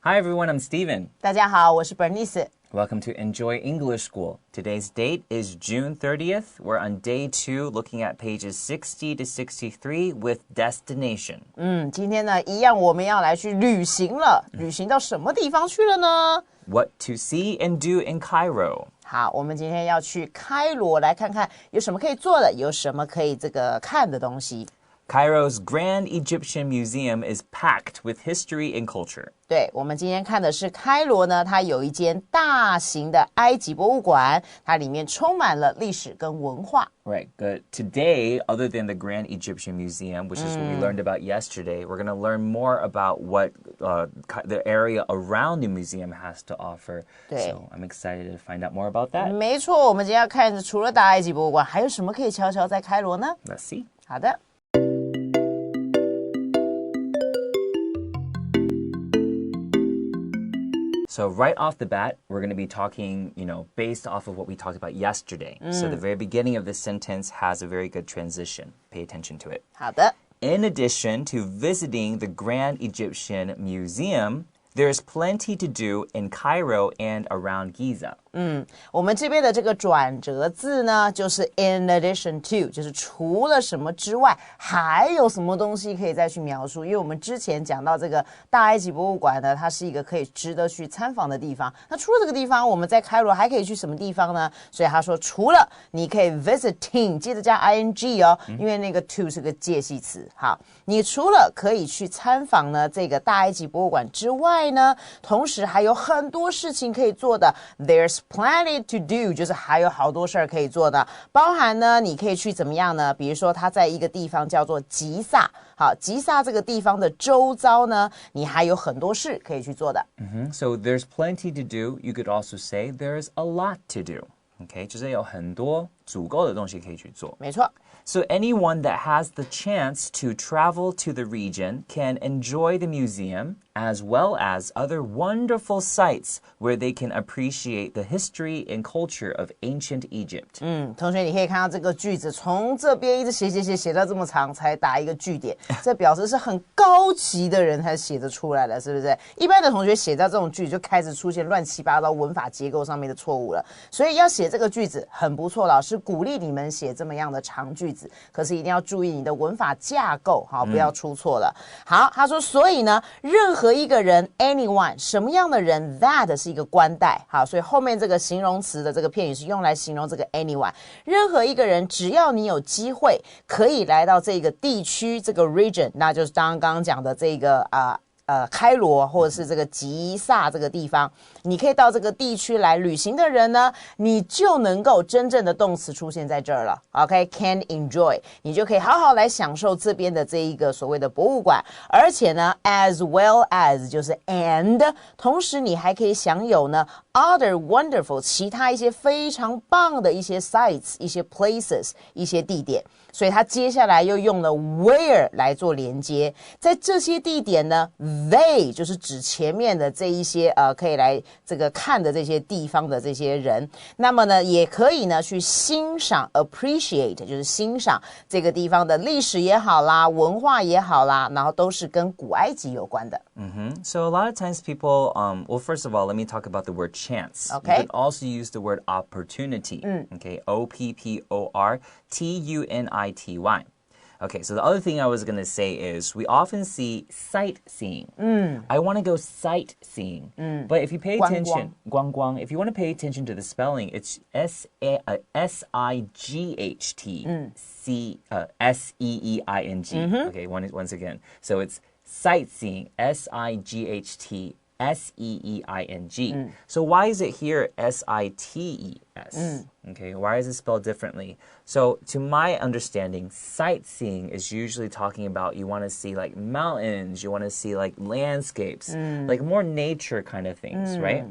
Hi everyone, I'm Steven. 大家好，我是 Bernice. Welcome to Enjoy English School. Today's date is June 30th. We're on day 2 looking at pages 60 to 63 with destination. 今天呢，一样我们要来去旅行了。旅行到什么地方去了呢？ What to see and do in Cairo. 好，我们今天要去开罗来看看有什么可以做的，有什么可以看的东西。Cairo's Grand Egyptian Museum is packed with history and culture. 对，我们今天看的是开罗呢，它有一间大型的埃及博物馆，它里面充满了历史跟文化。Right, but today, other than the Grand Egyptian Museum, which is what we learned about yesterday, we're going to learn more about what the area around the museum has to offer. 对。 So I'm excited to find out more about that. 没错，我们今天要看的除了大埃及博物馆，还有什么可以瞧瞧在开罗呢？ Let's see. 好的。So right off the bat, we're going to be talking, based off of what we talked about yesterday. So the very beginning of this sentence has a very good transition. Pay attention to it. 好的。 In addition to visiting the Grand Egyptian Museum, there's plenty to do in Cairo and around Giza. 我们这边的这个转折字呢，就是 in addition to， 就是除了什么之外，还有什么东西可以再去描述。因为我们之前讲到这个大埃及博物馆呢，它是一个可以值得去参访的地方。那除了这个地方，我们在开罗还可以去什么地方呢？所以他说，除了你可以 visiting， 接着加 ing 哦，因为那个 to 是个介系词。好，你除了可以去参访呢这个大埃及博物馆之外呢，同时还有很多事情可以做的。There's plenty to do， 就是还有好多事儿可以做的，包含呢，你可以去怎么样呢？比如说，它在一个地方叫做吉萨，好，吉萨这个地方的周遭呢，你还有很多事可以去做的。So there's plenty to do. You could also say there's a lot to do. Okay, 就是有很多足够的东西可以去做。没错。 So anyone that has the chance to travel to the region can enjoy the museum as well as other wonderful sites where they can appreciate the history and culture of ancient Egypt. 同学，你可以看到这个句子从这边一直写到这么长，才打一个句点，这表示是很高级的人才写得出来的，是不是？一般的同学写到这种句就开始出现乱七八糟文法结构上面的错误了，所以要写这个句子很不错，老师鼓励你们写这么样的长句子，可是一定要注意你的文法架构，好，不要出错了。好，他说，所以呢，任何一个人 anyone 什么样的人 that 是一个冠带，好，所以后面这个形容词的这个片语是用来形容这个 anyone， 任何一个人只要你有机会可以来到这个地区这个 region， 那就是刚刚讲的这个开罗或者是这个吉萨这个地方，你可以到这个地区来旅行的人呢，你就能够真正的动词出现在这儿了。OK， can enjoy， 你就可以好好来享受这边的这一个所谓的博物馆，而且呢 ，as well as 就是 and， 同时你还可以享有呢 other wonderful 其他一些非常棒的一些 sites， 一些 places， 一些地点。所以他接下来又用了 where 来做连接，在这些地点呢 they 就是指前面的这一些可以来这个看的这些地方的这些人，那么呢也可以呢去欣赏 appreciate 就是欣赏这个地方的历史也好啦，文化也好啦，然后都是跟古埃及有关的。So a lot of times people, well, first of all, let me talk about the word chance. Okay. You can also use the word opportunity. Okay, OPPORTUNITY. Okay, so the other thing I was going to say is we often see sightseeing. I want to go sightseeing. But if you pay attention, 观光, if you want to pay attention to the spelling, it's S-I-G-H-T-S-E-E-I-N-G. Okay, once again. So it's sightseeing, S-I-G-H-T S-E-E-I-N-G. So why is it here S-I-T-E-S? Okay, why is it spelled differently? So to my understanding, sightseeing is usually talking about you want to see like mountains, you want to see like landscapes, like more nature kind of things, right?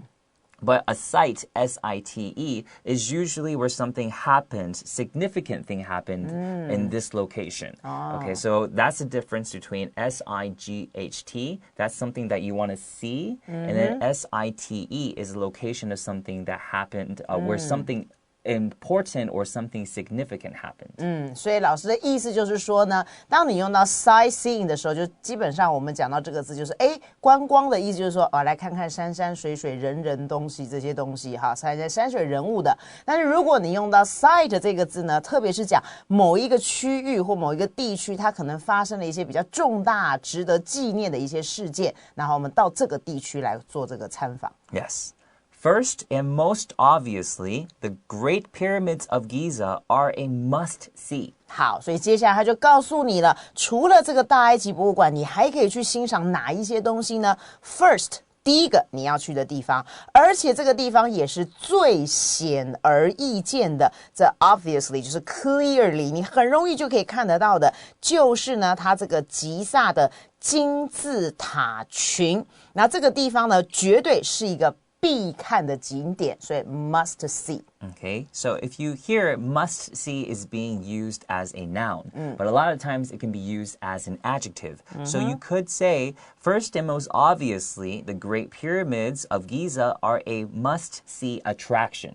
But a site, S-I-T-E, is usually where something happened, significant thing happened in this location. Okay, so that's the difference between S-I-G-H-T, that's something that you want to see, and then S-I-T-E is a location of something that happened, where something important or something significant happened. 所以老师的意思就是说呢，当你用到 sightseeing 的时候，就基本上我们讲到这个字就是观光的意思，就是说来看看山山水水人人东西这些东西哈，山水人物的。但是如果你用到 sight 这个字呢，特别是讲某一个区域或某一个地区，它可能发生了一些比较重大值得纪念的一些事件，然后我们到这个地区来做这个参访。 Yes.First and most obviously, the Great Pyramids of Giza are a must-see. 好，所以接下来他就告诉你了，除了这个大埃及博物馆，你还可以去欣赏哪一些东西呢？ First， 第一个你要去的地方，而且这个地方也是最显而易见的，这 obviously 就是 clearly， 你很容易就可以看得到的，就是呢，它这个吉萨的金字塔群。那这个地方呢，绝对是一个必看的景点，所以 must see. Okay, so if you hear must see is being used as a noun, but a lot of times it can be used as an adjective. So you could say, first and most obviously, the Great Pyramids of Giza are a must see attraction.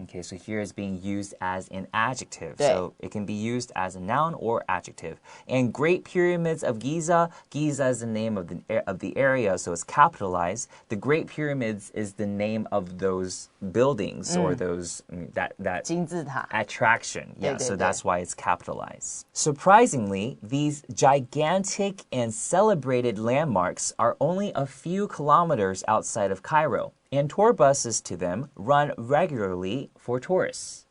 Okay, so here is being used as an adjective. So it can be used as a noun or adjective. And Great Pyramids of Giza, Giza is the name of the area, so it's capitalized. The Great Pyramids is the name of those buildings or those that 金字塔 attraction. Yeah, 对 so that's why it's capitalized. Surprisingly, these gigantic and celebrated landmarks are only a few kilometers outside of Cairo, and tour buses to them run regularly for tourists.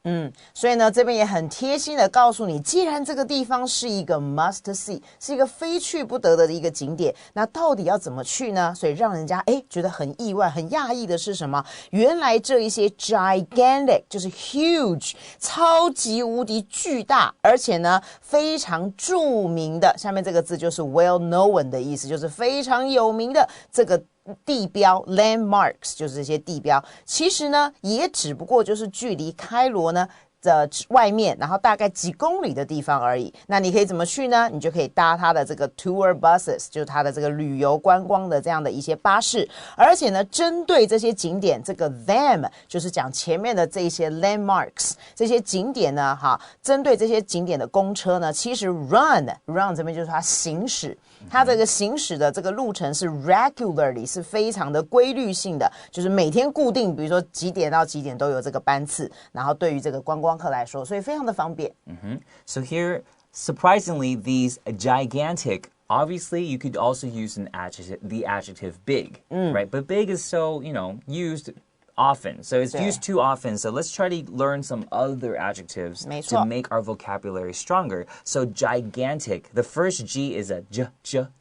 所以呢，这边也很贴心的告诉你，既然这个地方是一个 must see， 是一个非去不得的一个景点，那到底要怎么去呢？所以让人家觉得很意外、很讶异的是什么？原来这一些 gigantic 就是 huge， 超级无敌巨大，而且呢非常著名的，下面这个字就是 well known 的意思，就是非常有名的这个地标 landmarks， 就是这些地标，其实呢也只不过就是距离开罗呢的外面，然后大概几公里的地方而已。那你可以怎么去呢？你就可以搭它的这个 tour buses， 就是它的这个旅游观光的这样的一些巴士。而且呢，针对这些景点，这个 them 就是讲前面的这些 landmarks， 这些景点呢，针对这些景点的公车呢，其实 run 这边就是它行驶。它这个行驶的这个路程是 regularly， 是非常的规律性的，就是每天固定，比如说几点到几点都有这个班次，然后对于这个观光客来说，所以非常的方便。So here, surprisingly, these gigantic, obviously you could also use the adjective big, right? But big is so, used often. So it's used too often. So let's try to learn some other adjectives to make our vocabulary stronger. So gigantic, the first G is a j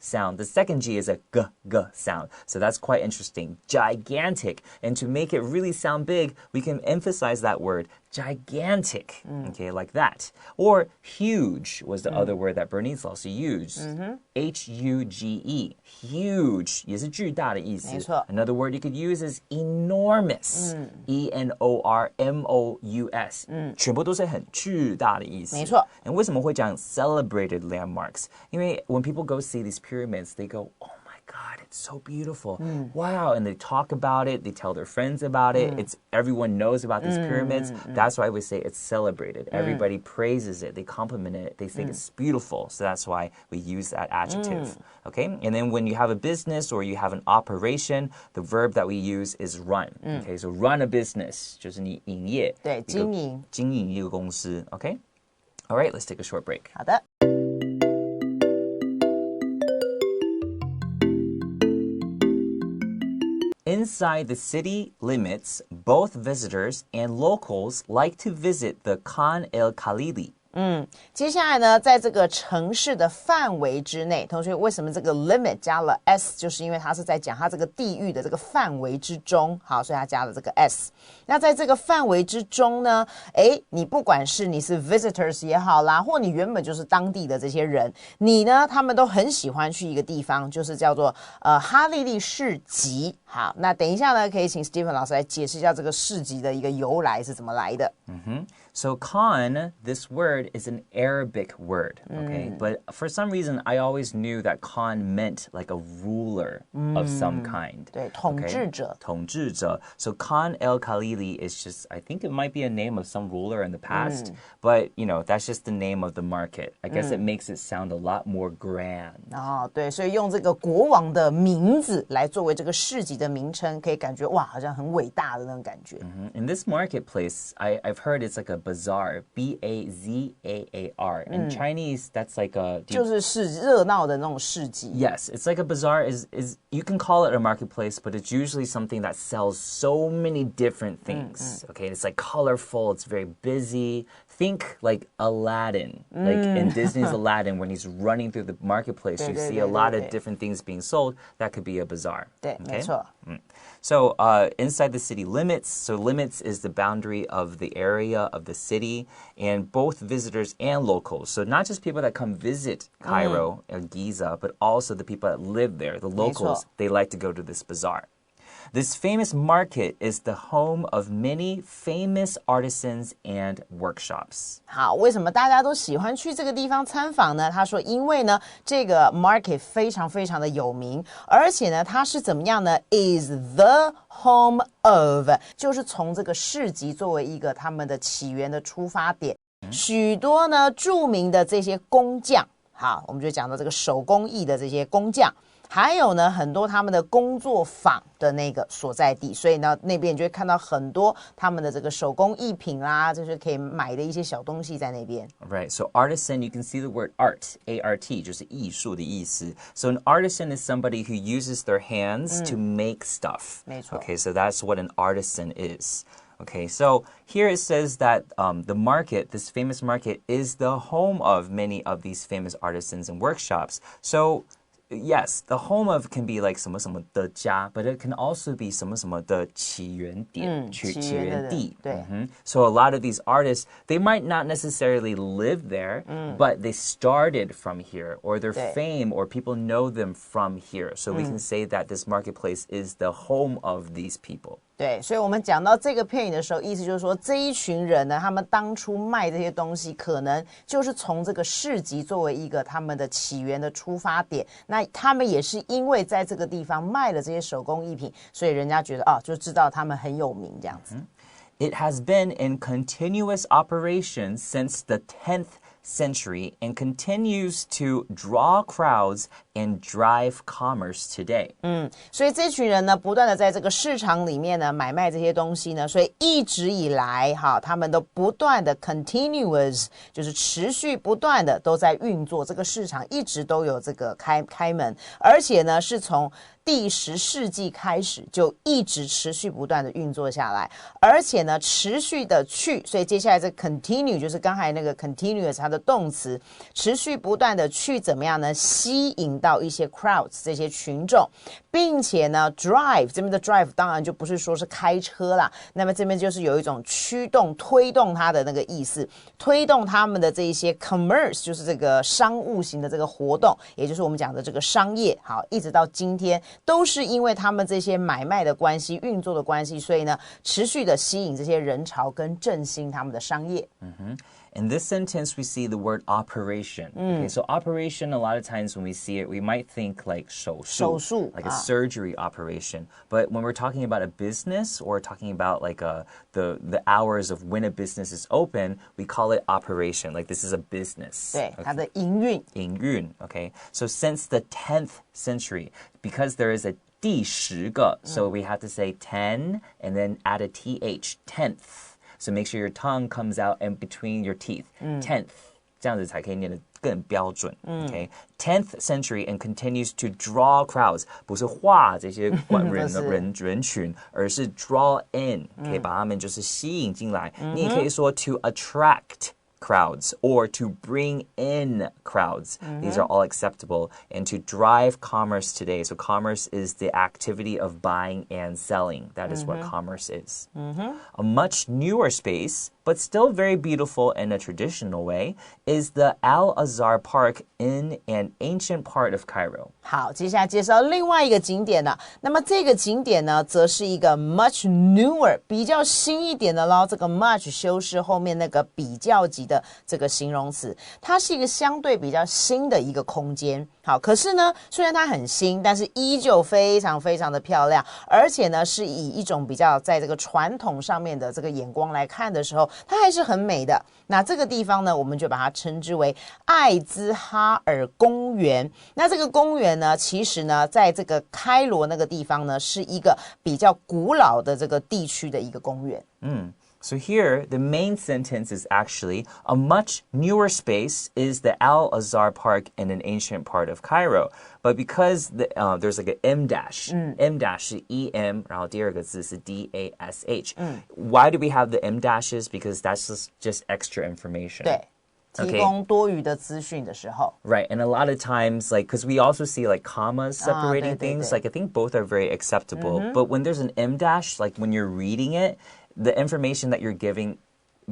sound. The second G is a g sound. So that's quite interesting. Gigantic. And to make it really sound big, we can emphasize that word. Gigantic, okay, like that. Or huge was the other word that Bernice also used. H-U-G-E, huge, 也是巨大的意思。没错。 Another word you could use is enormous, E-N-O-R-M-O-U-S. 全部都是很巨大的意思。没错。 And 为什么会讲 celebrated landmarks? 因为 when people go see these pyramids, they go, oh my God, it's so beautiful. Wow. And they talk about it. They tell their friends about it. Everyone knows about these pyramids. That's why we say it's celebrated. Everybody praises it. They compliment it. They think it's beautiful. So that's why we use that adjective. Okay. And then when you have a business or you have an operation, the verb that we use is run. Okay. So run a business. 就是你营业。对，经营。经营一个公司。Okay. All right. Let's take a short break. 好的。Inside the city limits, both visitors and locals like to visit the Khan el-Khalili. 接下来呢，在这个城市的范围之内，同学为什么这个 limit 加了 s， 就是因为它是在讲它这个地域的这个范围之中，好，所以它加了这个 s。那在这个范围之中呢，你不管是你是 visitors 也好啦，或你原本就是当地的这些人，你呢，他们都很喜欢去一个地方，就是叫做哈利利市集。好，那等一下呢，可以请 Stephen 老师来解释一下这个市集的一个由来是怎么来的。So Khan, this word word is an Arabic word, okay? But for some reason, I always knew that Khan meant like a ruler of some kind. 对，统治者。统治者. So Khan el-Khalili is just, I think it might be a name of some ruler in the past, but, you know, that's just the name of the market. I guess it makes it sound a lot more grand. 哦，对，所以用这个国王的名字来作为这个市集的名称，可以感觉哇，好像很伟大的那种感觉。In this marketplace, I've heard it's like a bazaar, B-A-Z-A-A-R. In Chinese, that's like a... 就是热闹的那种市集。Yes, it's like a bazaar is you can call it a marketplace, but it's usually something that sells so many different things. Okay, it's like colorful, it's very busy. Think like Aladdin, like in Disney's Aladdin, when he's running through the marketplace, you see a lot of different things being sold. That could be a bazaar. 对，没错。So inside the city limits, so limits is the boundary of the area of the city, and both visitors and locals. So not just people that come visit Cairo or Giza, but also the people that live there, the locals, they like to go to this bazaar. This famous market is the home of many famous artisans and workshops. 好，为什么大家都喜欢去这个地方参访呢？他说，因为呢，这个 market 非常非常的有名，而且呢，它是怎么样呢 ？Is the home of， 就是从这个市集作为一个他们的起源的出发点，许多呢著名的这些工匠，好，我们就讲到这个手工艺的这些工匠。还有呢，很多他们的工作坊的那个所在地，所以呢，那边你就会看到很多他们的这个手工艺品啦，就是可以买的一些小东西在那边。Right, so artisan, you can see the word art, A-R-T, 就是艺术的意思。So an artisan is somebody who uses their hands to make stuff. 没错。Okay, so that's what an artisan is. Okay, so here it says that the market, this famous market, is the home of many of these famous artisans and workshops. So...Yes, the home of can be like 什么什么的家, but it can also be 什么什么的起源点,起源地。对。So a lot of these artists, they might not necessarily live there, but they started from here, or their fame, or people know them from here. So we can say that this marketplace is the home of these people. 对，所以我们讲到这个片语的时候，意思就是说这一群人呢，他们当初卖这些东西，可能就是从这个市集作为一个他们的起源的出发点。那他们也是因为在这个地方卖了这些手工艺品，所以人家觉得就知道他们很有名这样子。It has been in continuous operation since the 10th century and continues to draw crowds and drive commerce today. 所以这群人呢，不断的在这个市场里面呢买卖这些东西呢，所以一直以来他们都不断的 continuous， 就是持续不断的都在运作，这个市场一直都有这个开门，而且呢是从第10世纪开始就一直持续不断的运作下来，而且呢持续的去，所以接下来这 continue 就是刚才那个 continuous 它的动词，持续不断的去怎么样呢？吸引到一些 crowds 这些群众，并且呢 drive 这边的 drive 当然就不是说是开车啦，那么这边就是有一种驱动推动它的那个意思，推动他们的这一些 commerce 就是这个商务型的这个活动，也就是我们讲的这个商业，好，一直到今天都是因为他们这些买卖的关系运作的关系，所以呢持续的吸引这些人潮跟振兴他们的商业。In this sentence, we see the word operation. Okay, so operation, a lot of times when we see it, we might think like 手术, like a surgery operation. But when we're talking about a business or talking about like the hours of when a business is open, we call it operation. Like this is a business. 对，它的营运。营运, okay. So since the 10th century, because there is a 第10个, so we have to say 10 and then add a th, 10th.So make sure your tongue comes out in between your teeth. 10th. 这样子才可以念得更标准. Okay? 10th century and continues to draw crowds. 不是画这些人群，而是 draw in. 可以把他们就是吸引进来。你也可以说 to attract crowds or to bring in crowds. These are all acceptable. And to drive commerce today. So commerce is the activity of buying and selling. That is what commerce is. A much newer space, but still very beautiful in a traditional way, is the Al-Azhar Park in an ancient part of Cairo. 好，接下来介绍另外一个景点了。那么这个景点呢，则是一个 much newer， 比较新一点的咯。这个 much 修饰后面那个比较级的这个形容词。它是一个相对比较新的一个空间。好，可是呢，虽然它很新，但是依旧非常非常的漂亮，而且呢，是以一种比较在这个传统上面的这个眼光来看的时候，它还是很美的。那这个地方呢，我们就把它称之为艾兹哈尔公园。那这个公园呢，其实呢，在这个开罗那个地方呢，是一个比较古老的这个地区的一个公园。So here, the main sentence is actually, a much newer space is the Al-Azhar Park in an ancient part of Cairo. But because there's like an M dash, M dash 是 E-M, 然后第二个字是 D-A-S-H. Why do we have the M dashes? Because that's just extra information. 对。提供多余的资讯的时候 Right, and a lot of times, like, because we also see, like, commas separating 对 things, like, I think both are very acceptable. But when there's an M dash, like, when you're reading it, the information that you're giving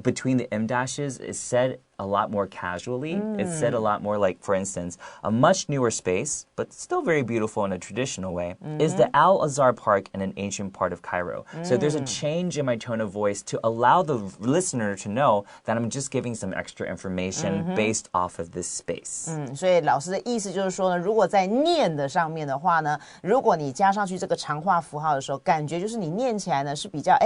between the M dashes is said a lot more casually. It's said a lot more like, for instance, a much newer space, but still very beautiful in a traditional way, is the Al-Azhar Park in an ancient part of Cairo. So there's a change in my tone of voice to allow the listener to know that I'm just giving some extra information based off of this space. 所以老师的意思就是说呢，如果在念的上面的话呢，如果你加上去这个长化符号的时候，感觉就是你念起来呢是比较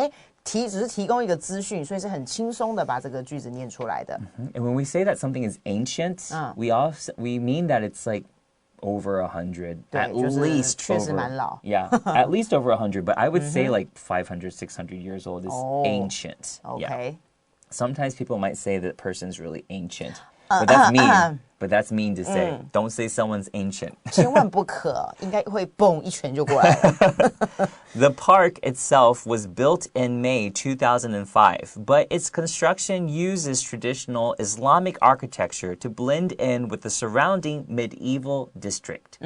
只是提供一个资讯，所以是很轻松的把这个句子念出来的。And when we say that something is ancient, we mean that it's like over 100, at least 确实蛮老。Yeah, at least over 100, but I would say like 500, 600 years old is ancient. Okay. Yeah. Sometimes people might say that person's really ancient, but that's mean. But that's mean to say. Don't say someone's ancient. 千万不可，应该会蹦一拳就过来了。The park itself was built in May 2005, but its construction uses traditional Islamic architecture to blend in with the surrounding medieval district.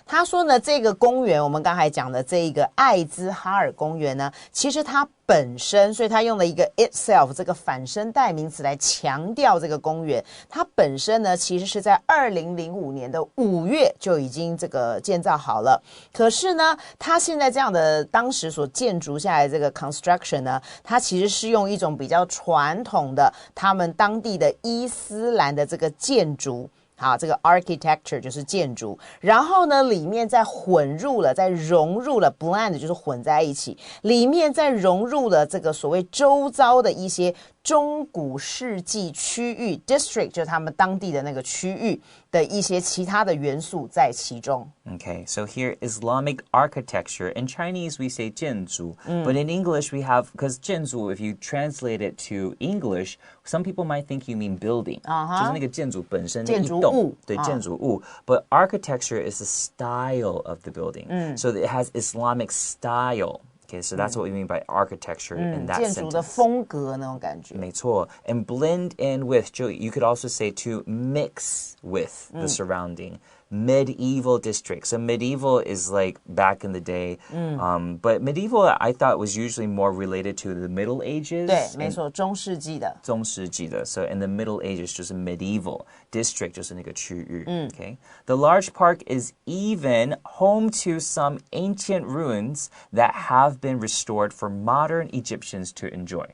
他说呢，这个公园我们刚才讲的这一个艾兹哈尔公园呢，其实它本身，所以他用了一个 itself 这个反身代名词来强调这个公园。它本身呢，其实是在2005年的5月就已经这个建造好了。可是呢，它现在这样的当时所建筑下来这个 construction 呢，它其实是用一种比较传统的他们当地的伊斯兰的这个建筑。好，这个 architecture 就是建筑，然后呢，里面再融入了 blend 就是混在一起，里面再融入了这个所谓周遭的一些中古世纪区域 district 就是他们当地的那个区域的一些其他的元素在其中。Okay, so here Islamic architecture. In Chinese we say 建筑, but in English we have, because 建筑, if you translate it to English, some people might think you mean building. 就是那个建筑本身的一栋，对，建筑物。But architecture is the style of the building. So it has Islamic style. Okay, so that's what we mean by architecture in that sentence. 建筑的风格那种感觉。没错， and blend in with, you could also say to mix with the surrounding. Medieval district. So medieval is like back in the day. But medieval I thought was usually more related to the Middle Ages. 对，没错，中世纪的。中世纪的 So in the Middle Ages 就是 medieval. District 就是那个区域。Okay. The large park is even home to some ancient ruins that have been restored for modern Egyptians to enjoy.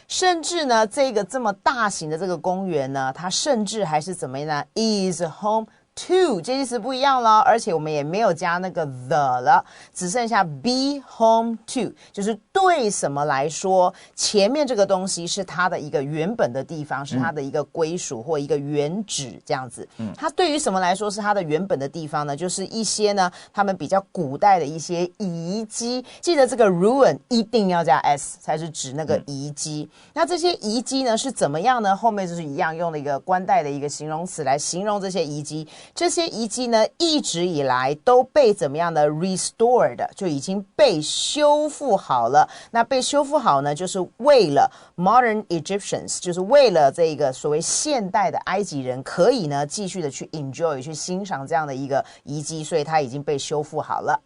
甚至呢，这么大型的这个公园呢，它甚至还是怎么样呢 ？is home to 介系词不一样了，而且我们也没有加那个 the 了，只剩下 be home to， 就是对什么来说，前面这个东西是它的一个原本的地方，是它的一个归属或一个原址这样子。它对于什么来说是它的原本的地方呢？就是一些呢，他们比较古代的一些遗迹。记得这个 ruin 一定要加 s 才是指那个遗迹。那这些遗迹呢是怎么样呢？后面就是一样用了一个冠带的一个形容词来形容这些遗迹。这些遗迹呢，一直以来都被怎么样的 restored， 就已经被修复好了。那被修复好呢，就是为了 modern Egyptians， 就是为了这个所谓现代的埃及人可以呢继续的去 enjoy 去欣赏这样的一个遗迹，所以它已经被修复好了。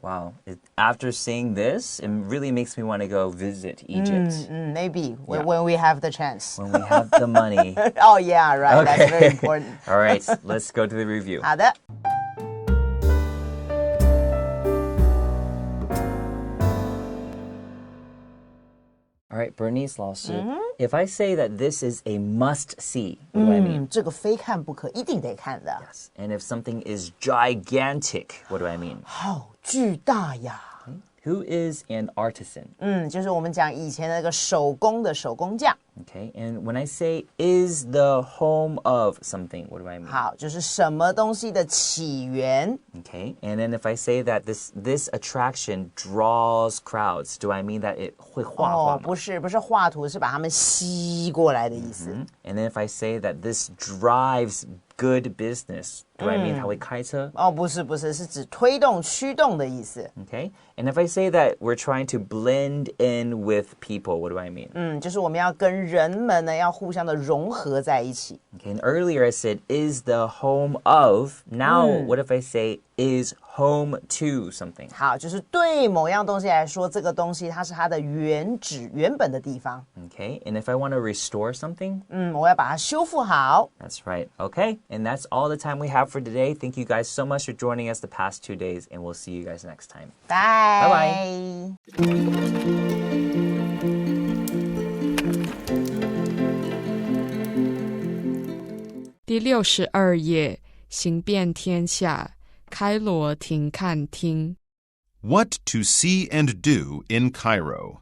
Wow. After seeing this, it really makes me want to go visit Egypt. Maybe when we have the chance. When we have the money. Oh yeah, right. Okay. That's very important. All right, let's go to the review. 好的。All right, Bernice 老师, if I say that this is a must-see, what do I mean? 这个非看不可，一定得看的。Yes. And if something is gigantic, what do I mean? 好巨大呀。Who is an artisan? 就是我们讲以前那个手工的手工匠。Okay, and when I say is the home of something, what do I mean? 好，就是什么东西的起源。Okay, and then if I say that this attraction draws crowds, do I mean that it 会画画吗？不是画图，是把它们吸过来的意思。And then if I say that this drives good business, do I mean 它会开车？不是，是指推动、驱动的意思。Okay, and if I say that we're trying to blend in with people, what do I mean? 就是我们要跟人们呢要互相的融合在一起。Okay, and earlier I said is the home of. Now, what if I say is home to something? 好，就是对某样东西来说，这个东西它是它的原本的地方。Okay, and if I want to restore something? 我要把它修复好。That's right. Okay, and that's all the time we have for today. Thank you guys so much for joining us the past 2 days, and we'll see you guys next time. Bye. Bye-bye. 第62页，行遍天下，开罗停看听。What to see and do in Cairo.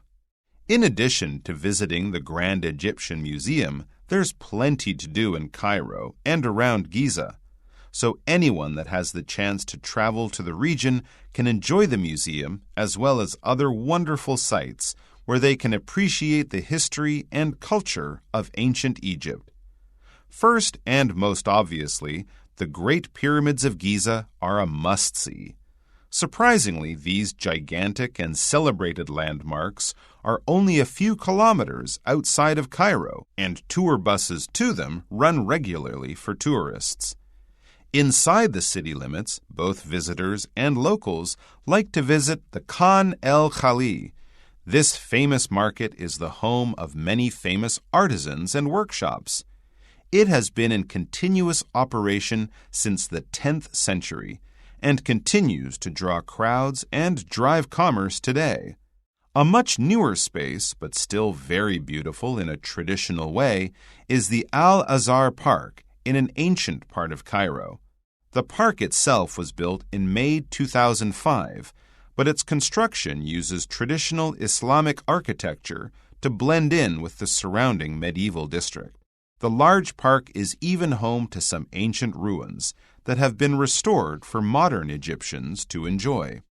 In addition to visiting the Grand Egyptian Museum, there's plenty to do in Cairo and around Giza. So anyone that has the chance to travel to the region can enjoy the museum as well as other wonderful sites where they can appreciate the history and culture of ancient Egypt. First and most obviously, the Great Pyramids of Giza are a must-see. Surprisingly, these gigantic and celebrated landmarks are only a few kilometers outside of Cairo, and tour buses to them run regularly for tourists. Inside the city limits, both visitors and locals like to visit the Khan el-Khali. This famous market is the home of many famous artisans and workshops. It has been in continuous operation since the 10th century and continues to draw crowds and drive commerce today. A much newer space, but still very beautiful in a traditional way, is the Al-Azhar Park in an ancient part of Cairo. The park itself was built in May 2005, but its construction uses traditional Islamic architecture to blend in with the surrounding medieval district. The large park is even home to some ancient ruins that have been restored for modern Egyptians to enjoy.